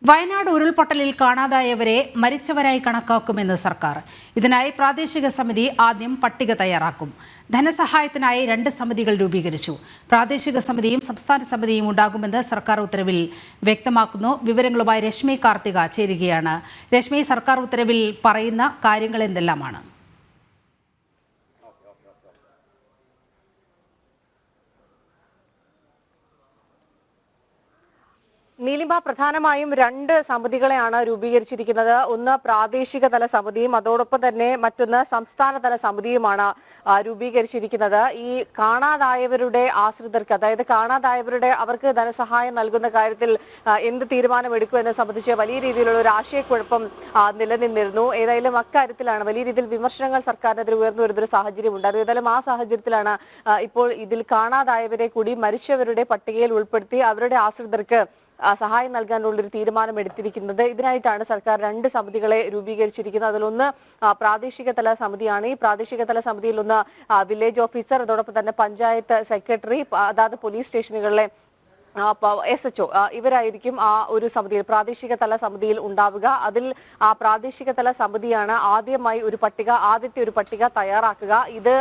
വയനാട് ഉരുൾപൊട്ടലിൽ കാണാതായവരെ മരിച്ചവരായി കണക്കാക്കുമെന്ന് സർക്കാർ. ഇതിനായി പ്രാദേശിക സമിതി ആദ്യം പട്ടിക തയ്യാറാക്കും. ധനസഹായത്തിനായി 2 സമിതികൾ രൂപീകരിച്ചു. പ്രാദേശിക സമിതിയും സംസ്ഥാന സമിതിയും ഉണ്ടാകുമെന്ന് സർക്കാർ ഉത്തരവിൽ വ്യക്തമാക്കുന്നു. വിവരങ്ങളുമായി രശ്മി കാർത്തിക ചേരുകയാണ്. രശ്മി, സർക്കാർ ഉത്തരവിൽ പറയുന്ന കാര്യങ്ങൾ എന്തെല്ലാമാണ്? നീലിമ, പ്രധാനമായും 2 സമിതികളെയാണ് രൂപീകരിച്ചിരിക്കുന്നത്. ഒന്ന് പ്രാദേശിക തല സമിതിയും അതോടൊപ്പം തന്നെ മറ്റൊന്ന് സംസ്ഥാന തല സമിതിയുമാണ് രൂപീകരിച്ചിരിക്കുന്നത്. ഈ കാണാതായവരുടെ ആശ്രിതർക്ക്, അതായത് കാണാതായവരുടെ അവർക്ക് ധനസഹായം നൽകുന്ന കാര്യത്തിൽ എന്ത് തീരുമാനമെടുക്കും എന്നെ സംബന്ധിച്ച് വലിയ രീതിയിലുള്ള ഒരു ആശയക്കുഴപ്പം നിലനിന്നിരുന്നു. ഏതായാലും അക്കാര്യത്തിലാണ് വലിയ രീതിയിൽ വിമർശനങ്ങൾ സർക്കാരിനെതിരെ ഉയർന്നു വരുന്നൊരു സാഹചര്യം ഉണ്ടായിരുന്നു. ഏതായാലും ആ സാഹചര്യത്തിലാണ് ഇപ്പോൾ ഇതിൽ കാണാതായവരെ കൂടി മരിച്ചവരുടെ പട്ടികയിൽ ഉൾപ്പെടുത്തി അവരുടെ ആശ്രിതർക്ക് സഹായം നൽകാനുള്ളൊരു തീരുമാനം എടുത്തിരിക്കുന്നത്. ഇതിനായിട്ടാണ് സർക്കാർ 2 സമിതികളെ രൂപീകരിച്ചിരിക്കുന്നത്. അതിലൊന്ന് പ്രാദേശിക തല സമിതിയാണ്. ഈ പ്രാദേശിക തല സമിതിയിൽ ഒന്ന് വില്ലേജ് ഓഫീസർ, അതോടൊപ്പം തന്നെ പഞ്ചായത്ത് സെക്രട്ടറി, അതാത് പോലീസ് സ്റ്റേഷനുകളിലെ SHO ഇവരായിരിക്കും ആ ഒരു സമിതിയിൽ, പ്രാദേശിക തല സമിതിയിൽ ഉണ്ടാവുക. അതിൽ ആ പ്രാദേശിക തല സമിതിയാണ് ആദ്യമായി ആദ്യത്തെ ഒരു പട്ടിക തയ്യാറാക്കുക. ഇത്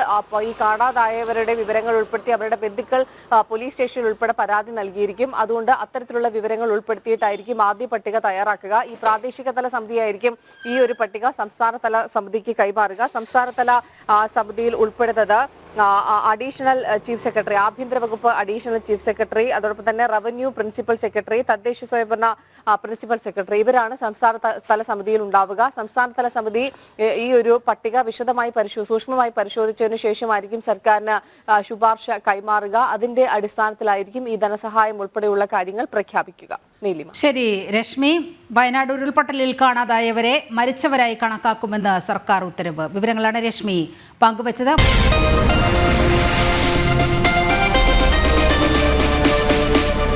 ഈ കാണാതായവരുടെ വിവരങ്ങൾ ഉൾപ്പെടുത്തി അവരുടെ ബന്ധുക്കൾ പോലീസ് സ്റ്റേഷനിൽ ഉൾപ്പെടെ പരാതി നൽകിയിരിക്കും. അതുകൊണ്ട് അത്തരത്തിലുള്ള വിവരങ്ങൾ ഉൾപ്പെടുത്തിയിട്ടായിരിക്കും ആദ്യ പട്ടിക തയ്യാറാക്കുക. ഈ പ്രാദേശിക തല സമിതിയായിരിക്കും ഈ ഒരു പട്ടിക സംസ്ഥാന തല സമിതിക്ക് കൈമാറുക. സംസ്ഥാന തല സമിതിയിൽ ഉൾപ്പെടുന്നത് അഡീഷണൽ ചീഫ് സെക്രട്ടറി, ആഭ്യന്തര വകുപ്പ് അഡീഷണൽ ചീഫ് സെക്രട്ടറി, അതോടൊപ്പം തന്നെ റവന്യൂ പ്രിൻസിപ്പൽ സെക്രട്ടറി, തദ്ദേശ സ്വയംഭരണ പ്രിൻസിപ്പൽ സെക്രട്ടറി, ഇവരാണ് സംസ്ഥാന തല സമിതിയിൽ ഉണ്ടാവുക. സംസ്ഥാന തല സമിതി ഈ ഒരു പട്ടിക വിശദമായി സൂക്ഷ്മമായി പരിശോധിച്ചതിനു ശേഷമായിരിക്കും സർക്കാരിന് ശുപാർശ കൈമാറുക. അതിന്റെ അടിസ്ഥാനത്തിലായിരിക്കും ഈ ധനസഹായം ഉൾപ്പെടെയുള്ള കാര്യങ്ങൾ പ്രഖ്യാപിക്കുക. നീലിമ. ശരി രശ്മി, വയനാട് ഉരുൾപൊട്ടലിൽ കാണാതായവരെ മരിച്ചവരായി കണക്കാക്കുമെന്ന് സർക്കാർ ഉത്തരവ്. വിവരങ്ങളാണ് രശ്മി പങ്കുവച്ചത്.